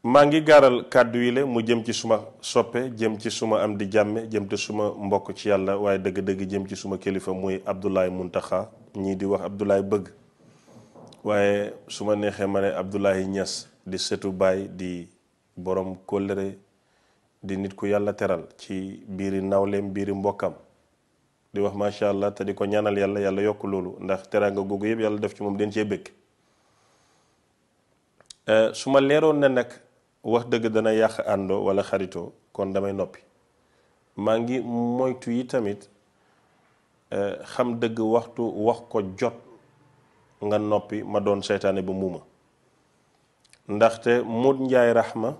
maa ngi gaaral kàddu yi la mu jëm ci suma soppe jëm ci suma am di jàmme jëm te suma mbokk ci yàlla waaye dëgg-dëgg jëm ci suma kilifa muy Abdoulaye Muntaxa ñii di wax Abdoulaye bëgg waaye su ma neexee ma ne Abdoulaye Niass di sëtu baay di borom kóllëre di nit ku yàlla teral ci biiri nawleem biiri mbokkam di wax macha allah te di ko ñaanal yàlla yàlla yokk loolu ndax teraanga googu yëpp yàlla def ci moom den cee bëgg su ma leeroon ne nag wax dëgg dana yàq àndoo wala xaritoo kon damay noppi maa ngi moytu yi tamit xam dëgg waxtu wax ko jot nga noppi ma doon seytaane ba muuma ndaxte Modou Ndiaye Rahma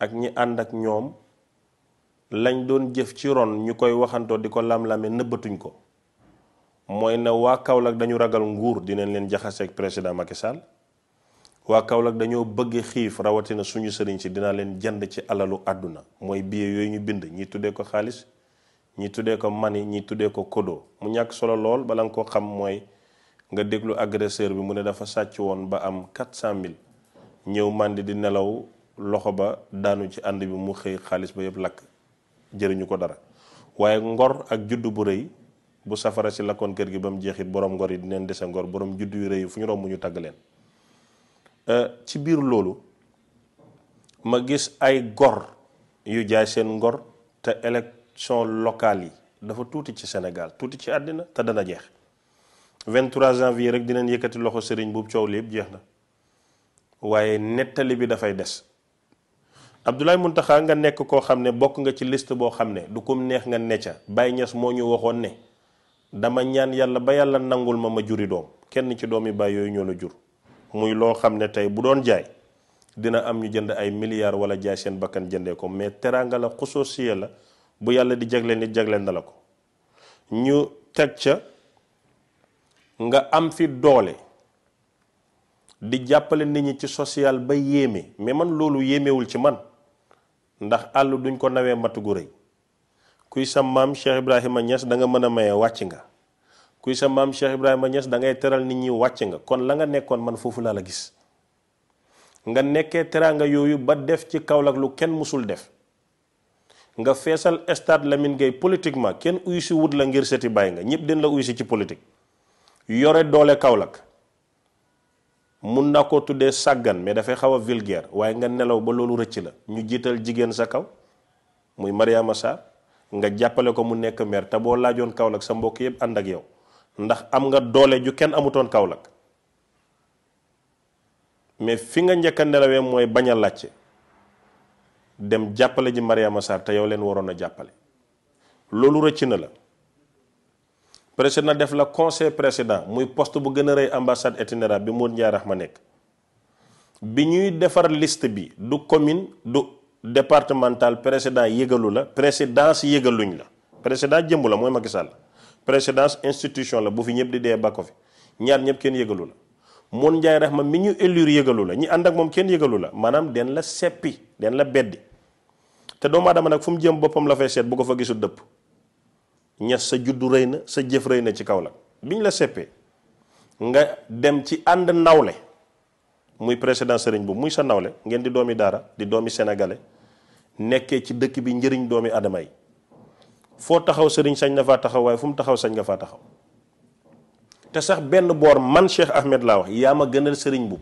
ak ñi ànd ak ñoom lañ doon jëf ci ron ñu koy waxantoo di ko lam-lame nëbbatuñ ko mooy ne waa Kaolack dañu ragal nguur dinañ leen jaxaseeg président Macky Sall waa Kaolack dañoo bëgg xiif rawatina suñu sëriñ si dinaa leen jënd ci alalu àdduna mooy billet yooyu ñu bind ñi tuddee ko xaalis ñi tuddee ko mani ñi tuddee ko kodo mu ñàkk solo lool bala nga ko xam mooy nga déglu agresseur bi mu ne dafa sàcc woon ba am 400 000 ñëw màndi di nelaw loxo ba daanu ci ànd bi mu xëy xaalis ba yëpp lakk jëriñu ko dara waaye ngor ak juddu bu rëy bu safara si lakkoon kër gi ba mu jeexit borom ngor yi dineen dese ngor borom juddu yu rëy fu ñu romb ñu tagg leen ci biir loolu ma gis ay gor yu jaay seen ngor te élection locale yi dafa tuuti ci Sénégal tuuti ci àddina te dana jeex 23 janvier rek dinañ yëkkati loxo sëriñ bu coow li yëpp jeex na waaye nettali bi dafay des Abdoulaye Muntaxa nga nekk koo xam ne bokk nga ci liste boo xam ne du kum neex nga necca Baye Niass moo ñu waxoon ne dama ñaan yàlla ba yàlla nangul ma juri doom kenn ci doomi baay yooyu ñoo la jur muy loo xam ne tey bu doon jaay dina am ñu jënd ay milliards wala jaay seen bakkan jëndee ko mais teraanga la xususiya la bu yàlla di jagleel nit jagleel na la ko ñu teg ca nga am fi doole di jàppale nit ñi ci social ba yéeme mais man loolu yéemewul ci man ndax àll duñ ko nawee matt gu rëy kuy sa maam Cheikh Ibrahima Niass da nga mën a maye wàcc nga kuy sa maam Cheikh Ibrahima Niass da ngay teral nit ñi wàcc nga kon la nga nekkoon man foofu laa la gis nga nekkee teraanga yooyu ba def ci Kaolack lu kenn musul def nga feesal stade Lamine Gueye politiquement kenn uyu si wut la ngir seti bàyyi nga ñëpp den la uyu si ci politique yore doole Kaolack mun naa koo tuddee sàggan mais dafay xaw a vulgaire waaye nga nelaw ba loolu rëcc la ñu jiital jigéen sa kaw muy Mariama Sarr nga jàppale ko mu nekk maire te boo laajoon Kaolack sa mbokk yëpp ànd ak yow ndax am nga doole ju kenn amutoon Kaolack mais fi nga njëkk a nelawee mooy bañ a laajte dem jàppale ji Mariama Sarr te yow leen waroon a jàppale loolu rëcc na la président def la conseil président muy poste bu gën a rëy ambassade itinérante bi Modou Ndiaye Rahma nekk bi ñuy defar liste bi du commune du départemental président yëgalu la présidence yëgaluñ la président jëmb la mooy Macky Sall présidence institution la bu fi ñëpp di dee ba ko fi ñaar ñëpp kenn yëgalu la Modou Ndiaye Rahma mi ñu élire yëgalu la ñi ànd ak moom kenn yëgalu la maanaam den la seppi den la beddi te doomu aadama nag fu mu jëm boppam la fay seet bu ko fa gisul dëpp Niass sa juddu rëy na sa jëf rëy na ci Kaolack bi ñu la seppee nga dem ci ànd nawle muy président sëriñ bu muy sa nawle ngeen di doomi daara di doomi sénégalais nekkee ci dëkk bi njëriñ doomi adama yi foo taxaw sëriñ sañ na faa taxaw waaye fu mu taxaw sañ nga faa taxaw te sax benn boor man Cheikh Ahmed laa wax yaa ma gënal sëriñ bu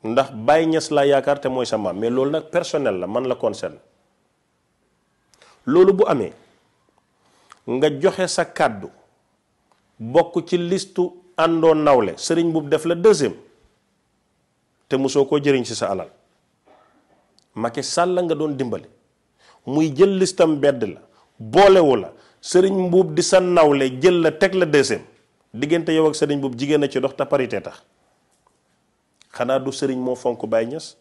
ndax Baye Niass laa yaakaar te mooy sa maam mais loolu nag personnel la man la concerne loolu bu amee nga joxe sa kàddu bokk ci listu àndoo nawle sëriñ bu def la deuxième te mosoo koo jëriñ ci sa alal Macky Sall nga doon dimbali muy jël listam bedd la boolewu la sëriñ mbuub di sa nawle jël la teg la deuxième diggante yow ak sëriñ mbuub jigéen a ci dox te parité tax xanaa du sëriñ moo fonk Baye Niass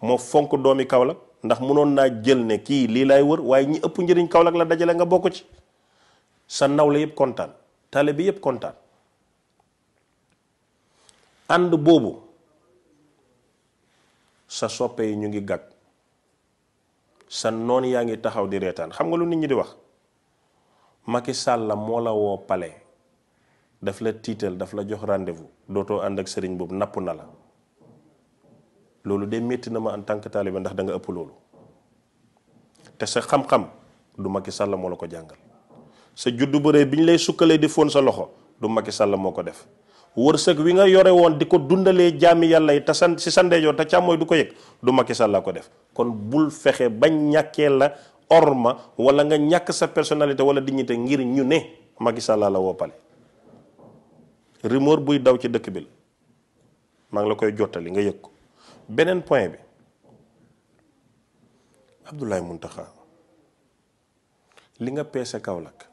moo fonk doomi Kaolack ndax mënoon naa jël ne kii lii laay wër waaye ñi ëpp njëriñ Kaolack la dajale nga bokk ci sa nawle yëpp kontaan tale bi yëpp kontaan ànd boobu sa soppe yi ñu ngi gàgg sa noon yaa ngi taxaw di reetaan xam nga lu nit ñi di wax Macky Sall la moo la woo palais daf la tiital daf la jox rendez-vous dootoo ànd ak sëriñ boobu napp na la loolu de métti na ma en tant que taalibe ndax da nga ëpp loolu te sa xam-xam du Macky Sall moo la ko jàngal sa juddu bu rëy bi ñu lay sukkalee di fóon sa loxo du Macky Sall moo ko def wërsëg wi nga yore woon di ko dundalee jaami yàlla yi te si sa ndeyjoor te càmmooy du ko yëg du Macky Sall la ko def kon bul fexe bañ ñàkkee la orma wala nga ñàkk sa personnalité wala dignité ngir ñu ne Macky Sall la woppale rumeur buy daw ci dëkk bi la maa ngi la koy jottali nga yëg ko beneen point bi Abdoulaye Mountakha li nga peese Kaolack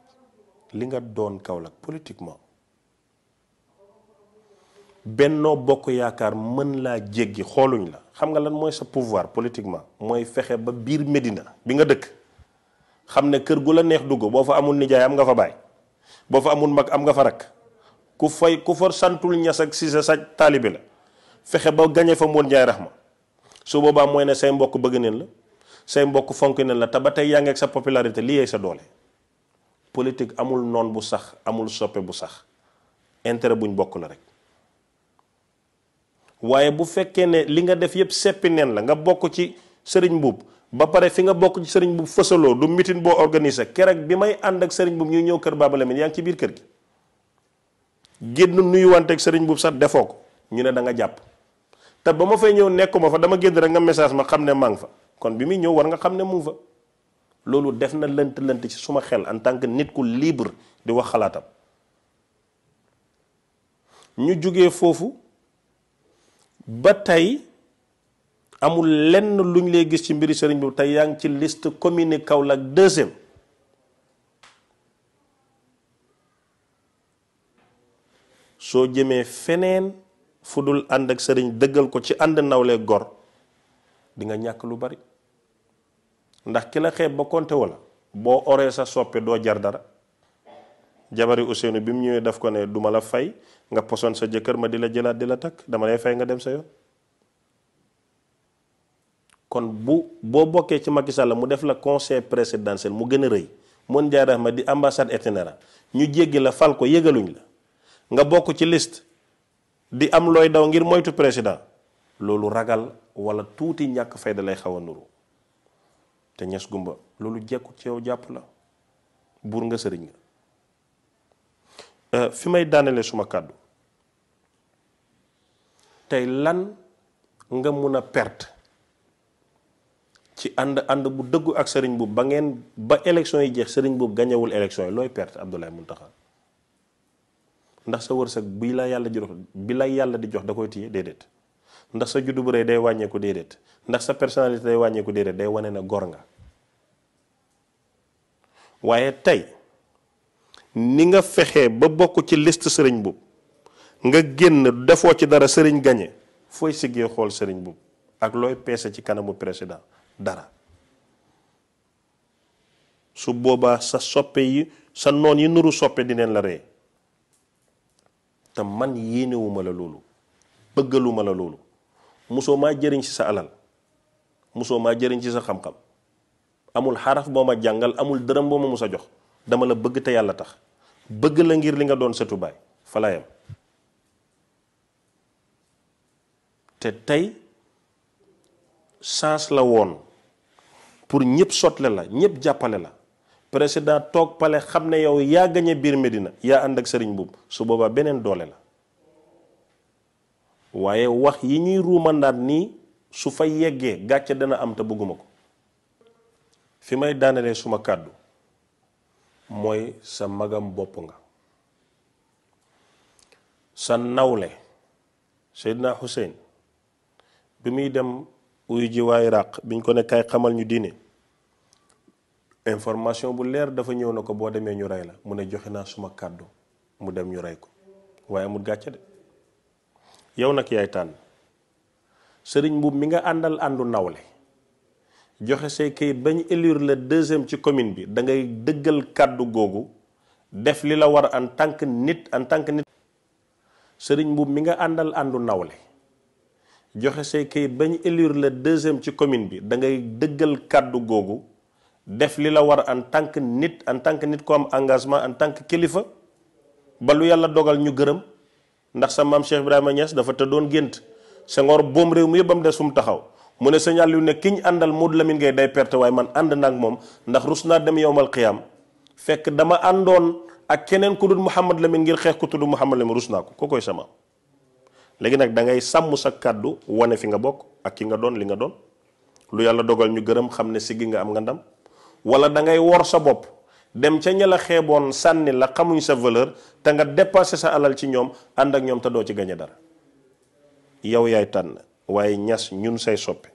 li nga doon Kaolack politiquement Benno Bokk Yaakaar mën laa jéggi xooluñ la xam nga lan mooy sa pouvoir politiquement mooy fexe ba biir Médina bi nga dëkk xam ne kër gu la neex dugg boo fa amul nijaay am nga fa baay boo fa amul mag am nga fa rakk ku fa santul Ñas ak Cissé sa taalibe la fexe ba gañe fa Moon Njaay Raxma su boobaa mooy ne say mbokk bëgg neen la say mbokk fonk neen la te ba tey yaa ngi ak sa popularité lii yee sa doole politique amul noon bu sax amul soppe bu sax intérêt buñ bokk la rek waaye bu fekkee ne li nga def yëpp seppi neen la nga bokk ci sëriñ Mbuub ba pare fi nga bokk ci sëriñ Mbuub fësaloo du mitin boo organisé keroog bi may ànd ak sëriñ Mbuub ñuy ñëw kër Baba Lamine yaa ngi ci biir kër gi génn nuyuwante ak sëriñ Mbuub sax defoo ko ñu ne da nga jàpp te ba ma fay ñëw nekkuma fa dama génn rek nga message ma xam ne maa ngi fa kon bi muy ñëw war nga xam ne mu ngi fa loolu def na lënt ci suma xel en tant que nit ku libre di wax xalaatam ñu jógee foofu ba tey amul lenn luñ lay gis ci mbiri sëriñ bi tey yaa ngi ci liste commune Kaolack 2e soo jëmee feneen fu dul ànd ak sëriñ dëggal ko ci ànd nawle gor di nga ñàkk lu bari ndax ki la xeeb ba konte wala boo oree sa soppe doo jar dara jabari Ousseynou bi mu ñëwee daf ko ne duma la fay nga poson sa jëkkër ma di la jëlaat di la takk dama lay fay nga dem sa yoon kon boo bokkee ci Macky Sall mu def la conseil présidentiel mu gën a rëy Moon Njaay Raxma di ambassade itinéraire ñu jéggi la fal ko yëgaluñ la nga bokk ci liste di am looy daw ngir moytu président loolu ragal wala tuuti ñàkk fayda lay xaw a nuru te Ñas Gumba loolu jekku ci yow jàpp la buur nga sëriñ nga fi may daanele suma kàddu tey lan nga mun a perte ci ànd bu dëggu ak sëriñ boobu ba élection yi jeex sëriñ boobu gañewul élection yi looy perte Abdoulaye Mountakha ndax sa wërsëg bi la yàlla di jox da koy téye déedéet ndax sa juddu bu rëy day wàññeeku déedéet ndax sa personnalité day wàññeeku déedéet day wane na gor nga waaye tey ni nga fexee ba bokk ci liste sëriñ boobu nga génn defoo ci dara sëriñ gañe fooy siggee xool sëriñ boobu ak looy peese ci kanamu président dara su boobaa sa soppe yi sa noon yi nuru soppe dineen la ree te man yéenewuma la loolu bëggaluma la loolu musoo maa jëriñ ci sa alal musoo maa jëriñ ci sa xam-xam amul xaraf boo ma jàngal amul dërëm boo ma mus a jox dama la bëgg te yàlla tax bëgg la ngir li nga doon sëtu baay fa la yam te tey chance la woon pour ñëpp sotle la ñëpp jàppale la président toog pale xam ne yow yaa gañe biir Medina yaa ànd ak sëriñ boobu su boobaa beneen doole la waaye wax yi ñuy ruumandaat nii su fa yeggee gàcce dana am te bëgguma ko fi may daanalee suma kàddu mooy sa magam bopp nga sa nawle Seydina Hussein bi muy dem uyu ji waa Iraq biñ ko ne kay xamal ñu diine information bu leer dafa ñëw na ko boo demee ñu rey la mu ne joxe naa suma kàddu mu dem ñu rey ko waaye amul gàcce de yow nag yaay tànn sëriñ Mbuub mi nga àndal àndu nawle joxe say kayit bañ élire le 2e ci commune bi da ngay dëggal kàddu googu def li la war en tant que nit sëriñ Mbuub mi nga àndal àndu nawle joxe say kayit bañ élire le 2e ci commune bi da ngay dëggal kàddu googu def li la war en tant que nit ko am engagement en tant que kilifa ba lu yàlla dogal ñu gërëm ndax sa maam Cheikh Ibrahima Niass dafa tëddoon gént Senghor boom réew mi yëpp ba mu des fu mu taxaw mu ne sëñ Aliou ne kiñ àndal Modou Lamine Gueye day perte waaye man ànd naag moom ndax rus naa dem yowmal qiyaam fekk dama àndoon ak keneen ku dul Mouhamad Lamine ngir xeex ku tudd Mouhamad Lamine rus naa ko koy sama. léegi nag da ngay sàmm sa kàddu wane fi nga bokk ak ki nga doon li nga doon lu yàlla dogal ñu gërëm xam ne siggi nga am nga ndam wala da ngay wor sa bopp dem ca ña la xeeboon sànni la xamuñ sa valeur te nga dépassé sa alal ci ñoom ànd ak ñoom te doo ci gañe dara yow yaay tànn waaye ñas ñun say soppe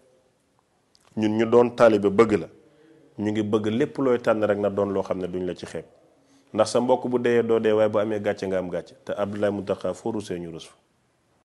ñun ñu doon taalibe bëgg la ñu ngi bëgg lépp looy tànn rek na doon loo xam ne duñ la ci xeeb ndax sa mbokk bu deyee doo dee waaye bu amee gàcce nga am gàcce te Abdoulaye Mountakha foo rusee ñu rus fa